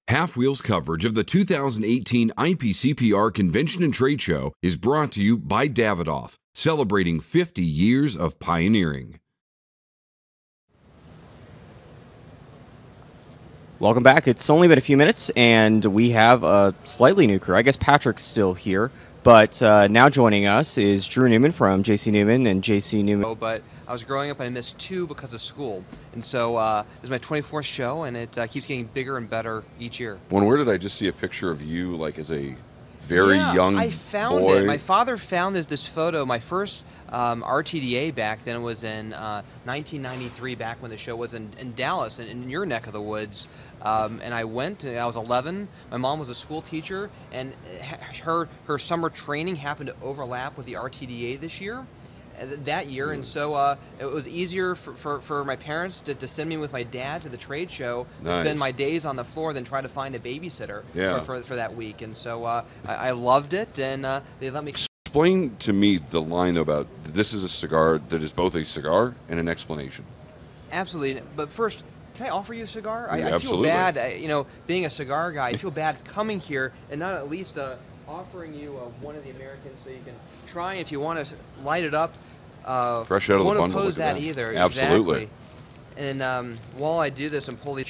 Half-Wheel's coverage of the 2018 IPCPR Convention and Trade Show is brought to you by Davidoff, celebrating 50 years of pioneering. Welcome back. It's only been a few minutes, and we have a slightly new crew. I guess Patrick's still here, but now joining us is Drew Newman from JC Newman and JC Newman. But I was growing up and I missed 2 because of school, and so this is my 24th show, and it keeps getting bigger and better each year. Where did I just see a picture of you, like as a very young I found boy? it. My father found this photo. My first RTDA back then was in 1993, back when the show was in Dallas, in your neck of the woods. And I went. I was 11. My mom was a school teacher, and her summer training happened to overlap with the RTDA that year, and so it was easier for my parents to send me with my dad to the trade show, to spend my days on the floor than try to find a babysitter for that week. And so I loved it, and they let me. Explain to me the line about this is a cigar that is both a cigar and an explanation. Absolutely, but first, can I offer you a cigar? Yeah, I feel bad, being a cigar guy, I feel bad coming here and not at least offering you one of the Americans so you can try. If you want to light it up, fresh out of the bundle. Won't oppose that either. Absolutely. Exactly. And while I do this, I'm pulling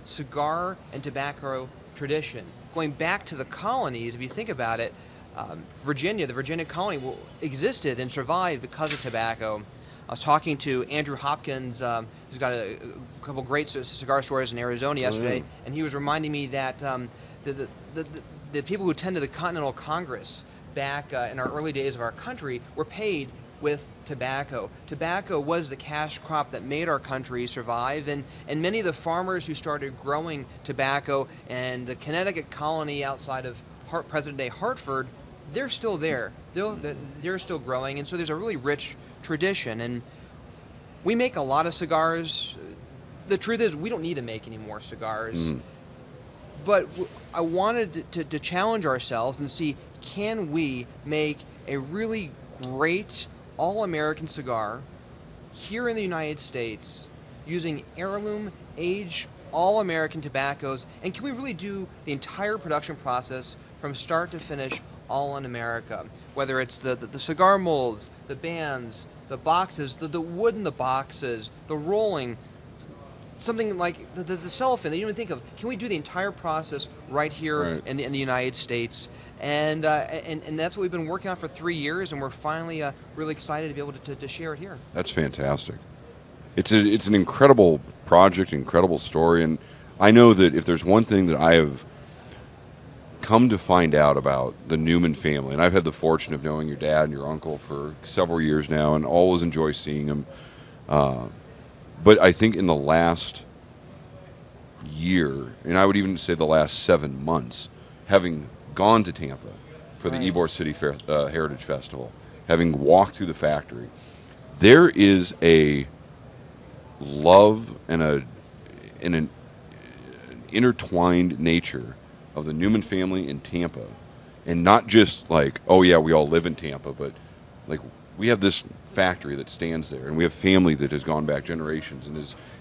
cigar and tobacco tradition. Going back to the colonies, if you think about it, the Virginia colony existed and survived because of tobacco. I was talking to Andrew Hopkins, who's got a couple great cigar stores in Arizona yesterday, and he was reminding me that the people who attended the Continental Congress back in our early days of our country were paid with tobacco. Tobacco was the cash crop that made our country survive, and many of the farmers who started growing tobacco and the Connecticut colony outside of present-day Hartford, they're still there. They're still growing, and so there's a really rich tradition. And we make a lot of cigars. The truth is, we don't need to make any more cigars. But I wanted to challenge ourselves and see, can we make a really great all-American cigar here in the United States using heirloom, aged, all-American tobaccos, and can we really do the entire production process from start to finish all in America? Whether it's the cigar molds, the bands, the boxes, the wood in the boxes, the rolling, something like the cellophane that you don't even think of. Can we do the entire process right here in the United States? And that's what we've been working on for 3 years, and we're finally really excited to be able to share it here. That's fantastic. It's an incredible project, incredible story, and I know that if there's one thing that I have come to find out about the Newman family, and I've had the fortune of knowing your dad and your uncle for several years now, and always enjoy seeing them. But I think in the last year, and I would even say the last 7 months, having gone to Tampa for the Ybor City Heritage Festival, having walked through the factory, there is a love and an intertwined nature of the Newman family in Tampa, and not just like, oh yeah, we all live in Tampa, but like we have this factory that stands there, and we have family that has gone back generations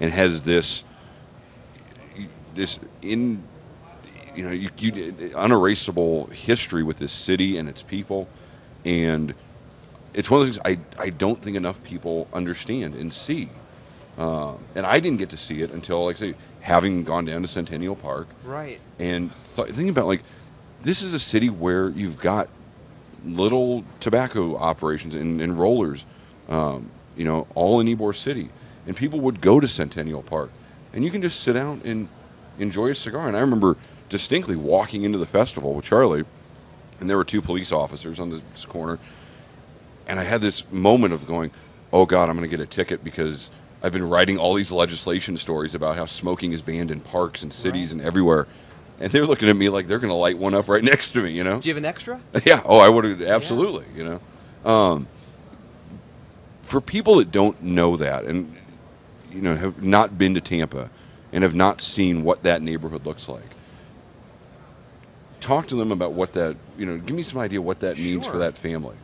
and has this unerasable history with this city and its people, and it's one of the things I don't think enough people understand and see. And I didn't get to see it until, like I say, having gone down to Centennial Park. Right. And thinking about, like, this is a city where you've got little tobacco operations and rollers, all in Ybor City. And people would go to Centennial Park. And you can just sit down and enjoy a cigar. And I remember distinctly walking into the festival with Charlie, and there were 2 police officers on this corner. And I had this moment of going, oh, God, I'm going to get a ticket because I've been writing all these legislation stories about how smoking is banned in parks and cities and everywhere. And they're looking at me like they're going to light one up right next to me, Do you have an extra? Yeah. Oh, I would have. Absolutely, For people that don't know that and, have not been to Tampa and have not seen what that neighborhood looks like, talk to them about what that, give me some idea what that means for that family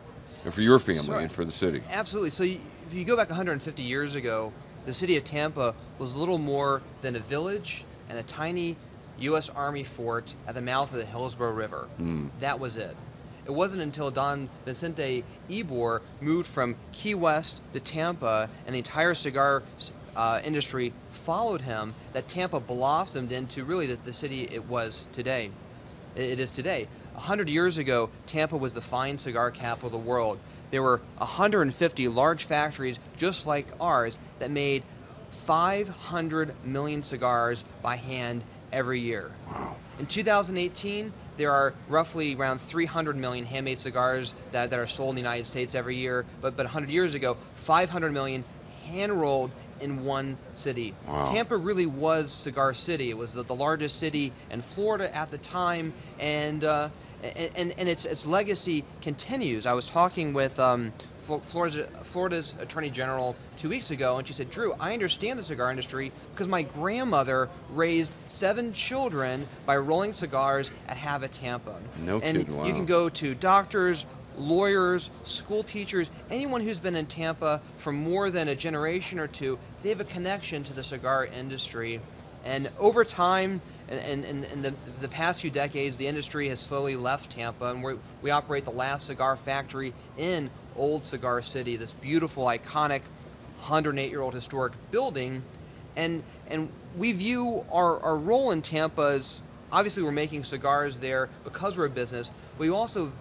and for your family and for the city. Absolutely. So if you go back 150 years ago, the city of Tampa was little more than a village and a tiny U.S. Army fort at the mouth of the Hillsborough River. That was it. It wasn't until Don Vicente Ybor moved from Key West to Tampa and the entire cigar industry followed him that Tampa blossomed into really the city it was today. It is today. 100 years ago, Tampa was the fine cigar capital of the world. There were 150 large factories just like ours that made 500 million cigars by hand every year. Wow. In 2018, there are roughly around 300 million handmade cigars that are sold in the United States every year, but 100 years ago, 500 million hand-rolled in one city. Wow. Tampa really was Cigar City. It was the largest city in Florida at the time, and its legacy continues. I was talking with Florida's Attorney General 2 weeks ago, and she said, Drew, I understand the cigar industry because my grandmother raised 7 children by rolling cigars at Habit Tampa. No kidding, wow. You can go to doctors, lawyers, school teachers, anyone who's been in Tampa for more than a generation or two, they have a connection to the cigar industry. And over time, in the past few decades, the industry has slowly left Tampa, and we operate the last cigar factory in Old Cigar City, this beautiful, iconic, 108-year-old historic building. And we view our role in Tampa as, obviously we're making cigars there because we're a business, but we also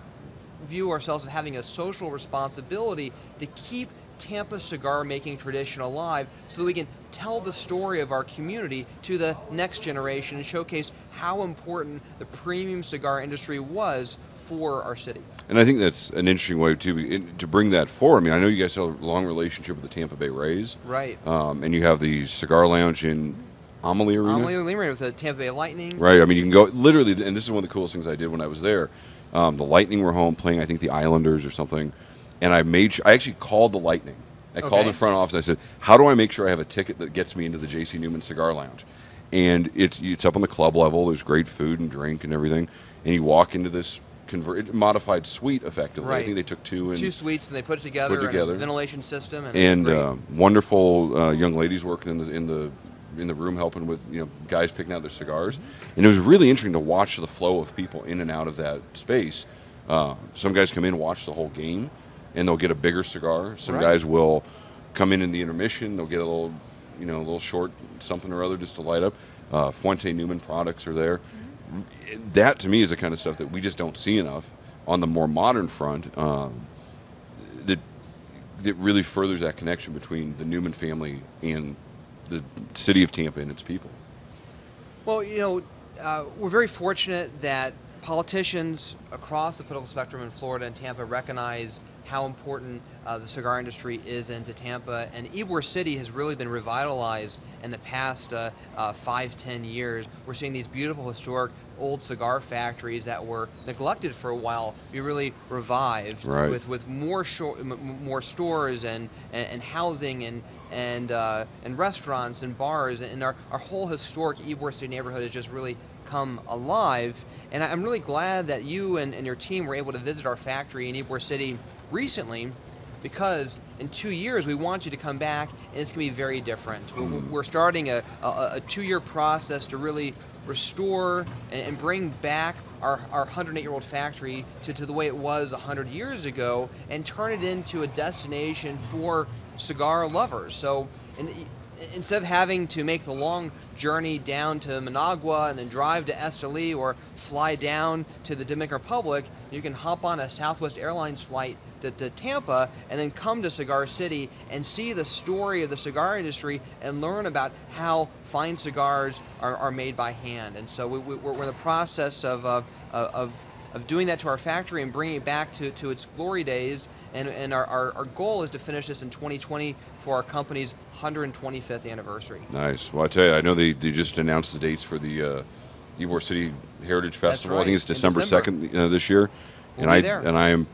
view ourselves as having a social responsibility to keep Tampa cigar making tradition alive so that we can tell the story of our community to the next generation and showcase how important the premium cigar industry was for our city. And I think that's an interesting way to bring that forward. I mean, I know you guys have a long relationship with the Tampa Bay Rays. Right. And you have the Cigar Lounge in Amalie Arena. Amalie Arena with the Tampa Bay Lightning. Right. I mean, you can go literally, and this is one of the coolest things I did when I was there. The Lightning were home playing, I think, the Islanders or something. And I actually called the Lightning. I called the front office. I said, how do I make sure I have a ticket that gets me into the J.C. Newman Cigar Lounge? And it's up on the club level. There's great food and drink and everything. And you walk into this modified suite, effectively. Right. I think they took two suites and they put it together in a ventilation system. And wonderful young ladies working in the room helping with guys picking out their cigars. And it was really interesting to watch the flow of people in and out of that space. Some guys come in and watch the whole game, and they'll get a bigger cigar. Some guys will come in the intermission. They'll get a little short something or other just to light up. Fuente Newman products are there. That, to me, is the kind of stuff that we just don't see enough on the more modern front that really furthers that connection between the Newman family and the city of Tampa and its people. Well, we're very fortunate that politicians across the political spectrum in Florida and Tampa recognize how important the cigar industry is into Tampa. And Ybor City has really been revitalized in the past 5-10 years. We're seeing these beautiful historic old cigar factories that were neglected for a while be really revived with more stores and housing and restaurants and bars, and our whole historic Ybor City neighborhood has just really come alive. And I'm really glad that you and your team were able to visit our factory in Ybor City recently, because in 2 years we want you to come back, and it's going to be very different. We're starting a 2-year process to really restore and bring back our 108-year-old factory to the way it was 100 years ago, and turn it into a destination for cigar lovers. So instead of having to make the long journey down to Managua and then drive to Esteli or fly down to the Dominican Republic, you can hop on a Southwest Airlines flight to Tampa and then come to Cigar City and see the story of the cigar industry and learn about how fine cigars are made by hand. And so we're in the process of doing that to our factory and bringing it back to its glory days. And our goal is to finish this in 2020 for our company's 125th anniversary. Nice. Well, I tell you, I know they just announced the dates for the Ybor City Heritage Festival. Right. I think it's December 2nd this year. We'll be there. And I am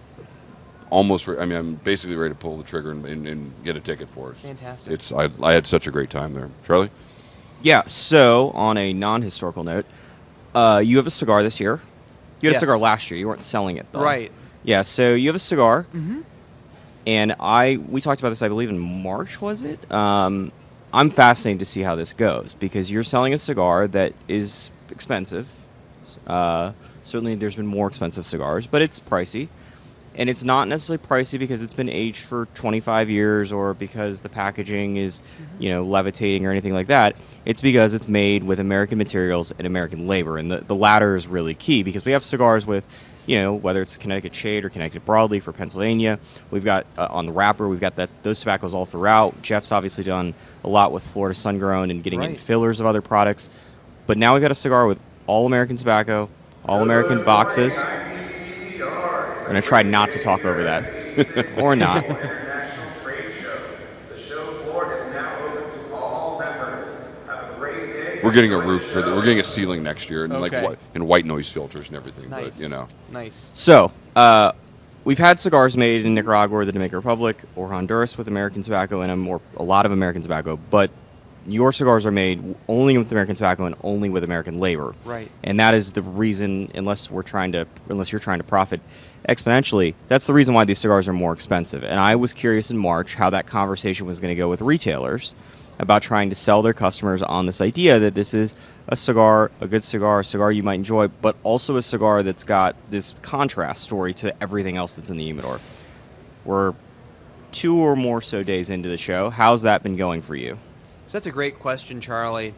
almost. I'm basically ready to pull the trigger and get a ticket for it. Fantastic. I had such a great time there. Charlie? Yeah. So on a non-historical note, you have a cigar this year. You had a cigar last year. You weren't selling it, though. Right. Yeah, so you have a cigar, and we talked about this, I believe, in March, was it? I'm fascinated to see how this goes, because you're selling a cigar that is expensive. Certainly, there's been more expensive cigars, but it's pricey. And it's not necessarily pricey because it's been aged for 25 years or because the packaging is, levitating or anything like that. It's because it's made with American materials and American labor. And the latter is really key because we have cigars with, whether it's Connecticut Shade or Connecticut Broadleaf for Pennsylvania. We've got on the wrapper, we've got those tobaccos all throughout. Jeff's obviously done a lot with Florida Sun-Grown and getting in fillers of other products. But now we've got a cigar with all American tobacco, all American boxes. I'm going to try not to talk over that, or not. International Trade Show. The show floor is now open to all members. Have a great day. We're getting a roof we're getting a ceiling next year and Okay. and white noise filters and everything. Nice. But Nice. So, we've had cigars made in Nicaragua or the Dominican Republic or Honduras with American tobacco and a lot of American tobacco, but your cigars are made only with American tobacco and only with American labor. Right. And that is the reason, unless you're trying to profit exponentially, that's the reason why these cigars are more expensive. And I was curious in March how that conversation was going to go with retailers about trying to sell their customers on this idea that this is a cigar, a good cigar, a cigar you might enjoy, but also a cigar that's got this contrast story to everything else that's in the humidor. We're 2 or more so days into the show. How's that been going for you? So that's a great question, Charlie.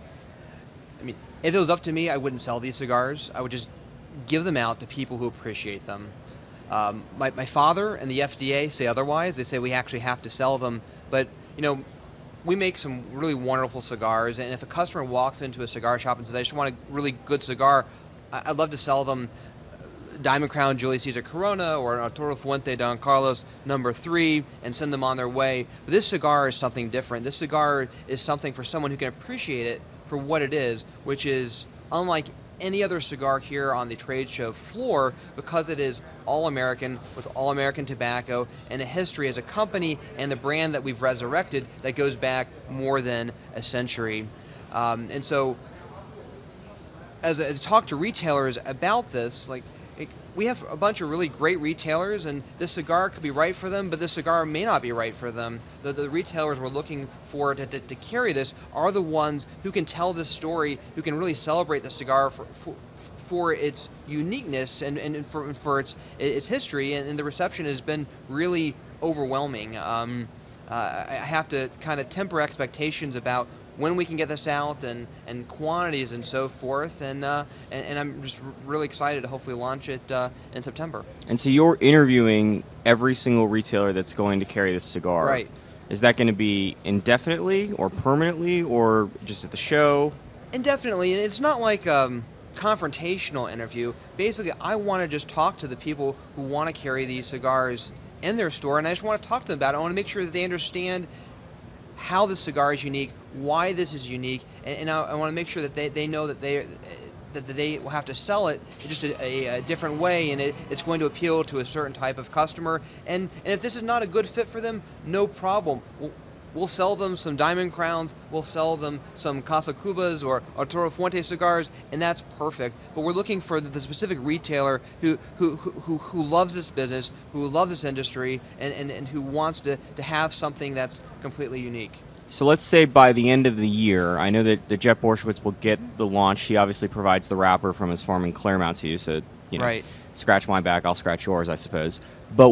I mean, if it was up to me, I wouldn't sell these cigars. I would just give them out to people who appreciate them. My father and the FDA say otherwise. They say we actually have to sell them. But, we make some really wonderful cigars. And if a customer walks into a cigar shop and says, I just want a really good cigar, I'd love to sell them Diamond Crown Julius Caesar Corona or an Arturo Fuente Don Carlos No. 3 and send them on their way. But this cigar is something different. This cigar is something for someone who can appreciate it for what it is, which is unlike any other cigar here on the trade show floor because it is all American with all American tobacco and a history as a company and the brand that we've resurrected that goes back more than a century. And so as I talk to retailers about this, we have a bunch of really great retailers, and this cigar could be right for them, but this cigar may not be right for them. The retailers we're looking for to carry this are the ones who can tell this story, who can really celebrate the cigar for its uniqueness and for its history, and the reception has been really overwhelming. I have to kind of temper expectations about when we can get this out and quantities and so forth, and I'm just really excited to hopefully launch it in September. And so you're interviewing every single retailer that's going to carry this cigar. Right. Is that going to be indefinitely or permanently or just at the show? Indefinitely, and it's not like a confrontational interview. Basically, I want to just talk to the people who want to carry these cigars in their store, and I just want to talk to them about it. I want to make sure that they understand how this cigar is unique, why this is unique, and I want to make sure that they know that they will have to sell it in just a different way, and it's going to appeal to a certain type of customer. And if this is not a good fit for them, no problem. We'll sell them some Diamond Crowns, we'll sell them some Casa Cubas or Arturo Fuente cigars, and that's perfect. But we're looking for the specific retailer who loves this business, who loves this industry, and who wants to have something that's completely unique. So let's say by the end of the year, I know that Jeff Borshowitz will get the launch. He obviously provides the wrapper from his farm in Claremont to you, so Right. Scratch my back, I'll scratch yours, I suppose. But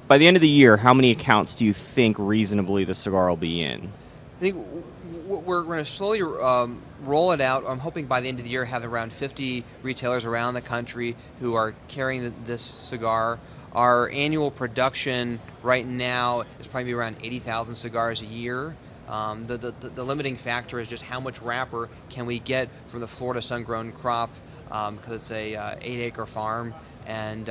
by the end of the year, how many accounts do you think reasonably the cigar will be in? I think we're going to slowly roll it out. I'm hoping by the end of the year have around 50 retailers around the country who are carrying this cigar. Our annual production right now is probably around 80,000 cigars a year. The limiting factor is just how much wrapper can we get from the Florida Sun-Grown crop, because it's a 8-acre farm, and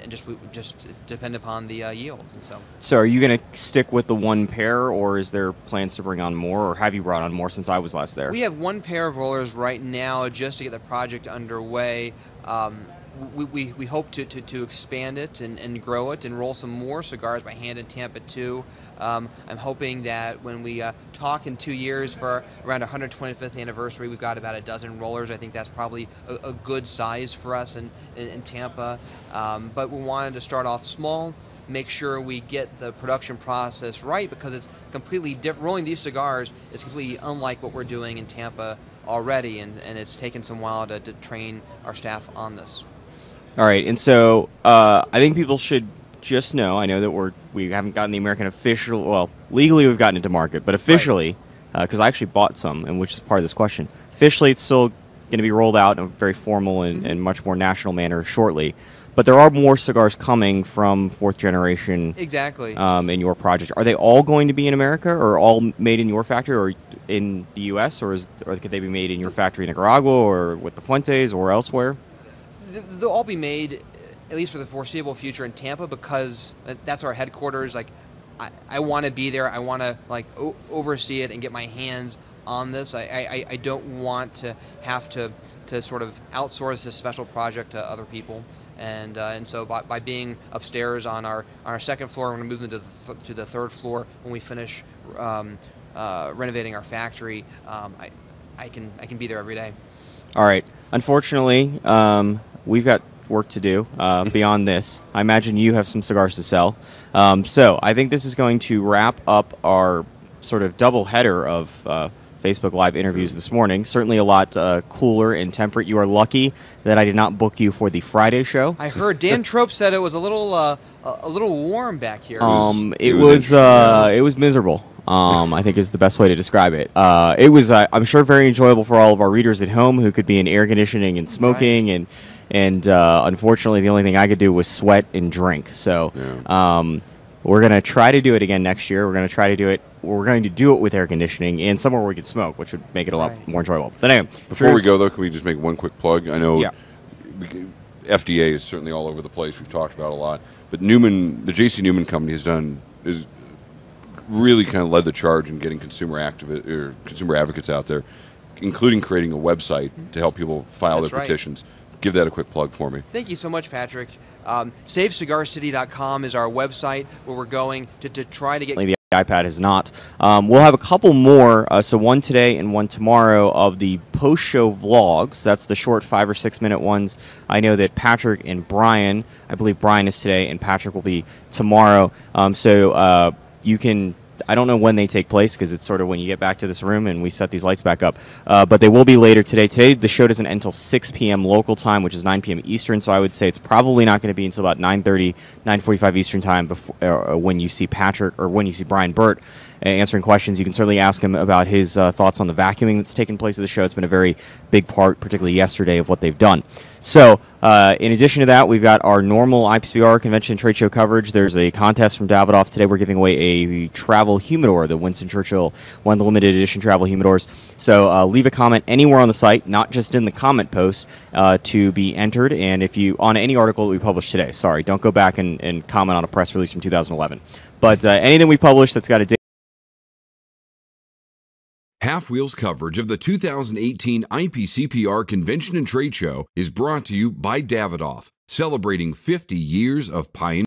just depend upon the yields. And so are you going to stick with the one pair, or is there plans to bring on more, or have you brought on more since I was last there? We have one pair of rollers right now just to get the project underway. We hope to expand it and grow it and roll some more cigars by hand in Tampa too. I'm hoping that when we talk in 2 years for around 125th anniversary, we've got about a dozen rollers. I think that's probably a good size for us in Tampa. But we wanted to start off small, make sure we get the production process right, because it's completely different. Rolling these cigars is completely unlike what we're doing in Tampa already, and it's taken some while to train our staff on this. All right, and so I think people should just know. I know that we haven't gotten the American official. Well, legally we've gotten it to market, but officially, because I actually bought some, and which is part of this question. Officially, it's still going to be rolled out in a very formal and much more national manner shortly. But there are more cigars coming from fourth generation. Exactly. In your project, are they all going to be in America, or all made in your factory, or in the U.S., or could they be made in your factory in Nicaragua, or with the Fuentes, or elsewhere? They'll all be made, at least for the foreseeable future, in Tampa, because that's our headquarters. Like, I want to be there. I want to oversee it and get my hands on this. I don't want to have to sort of outsource this special project to other people. And so by being upstairs on our second floor, we're going to move them to the third floor when we finish renovating our factory. I can be there every day. All right. Unfortunately, we've got work to do beyond this. I imagine you have some cigars to sell. So I think this is going to wrap up our sort of double header of Facebook Live interviews this morning. Certainly a lot cooler and temperate. You are lucky that I did not book you for the Friday show. I heard Dan Trope said it was a little warm back here. It was miserable. I think is the best way to describe it. It was, I'm sure, very enjoyable for all of our readers at home who could be in air conditioning and smoking, right. and unfortunately, the only thing I could do was sweat and drink. So we're going to try to do it again next year. We're going to do it with air conditioning and somewhere where we could smoke, which would make it a lot more enjoyable. But anyway, before we go, though, can we just make one quick plug? I know Yeah. FDA is certainly all over the place. We've talked about it a lot. But Newman, the J.C. Newman Company is really kind of led the charge in getting consumer advocates out there, including creating a website to help people file That's their right. petitions. Give that a quick plug for me. Thank you so much, Patrick. SaveCigarCity.com is our website where we're going to try to get... The iPad is not. We'll have a couple more, so one today and one tomorrow, of the post-show vlogs. That's the short 5 or 6 minute ones. I know that Patrick and Brian, I believe Brian is today and Patrick will be tomorrow. So you can... I don't know when they take place because it's sort of when you get back to this room and we set these lights back up. But they will be later today. Today, the show doesn't end until 6 p.m. local time, which is 9 p.m. Eastern. So I would say it's probably not going to be until about 9:30, 9:45 Eastern time before, when you see Patrick or when you see Brian Burt answering questions. You can certainly ask him about his thoughts on the vacuuming that's taken place at the show. It's been a very big part, particularly yesterday, of what they've done. So, in addition to that, we've got our normal IPCPR Convention Trade Show coverage. There's a contest from Davidoff. Today we're giving away a travel humidor, the Winston Churchill, one of the limited edition travel humidors. So leave a comment anywhere on the site, not just in the comment post, to be entered. And if you, on any article that we published today, sorry, don't go back and comment on a press release from 2011. But anything we publish that's got a date. Half-Wheel's coverage of the 2018 IPCPR Convention and Trade Show is brought to you by Davidoff, celebrating 50 years of pioneering.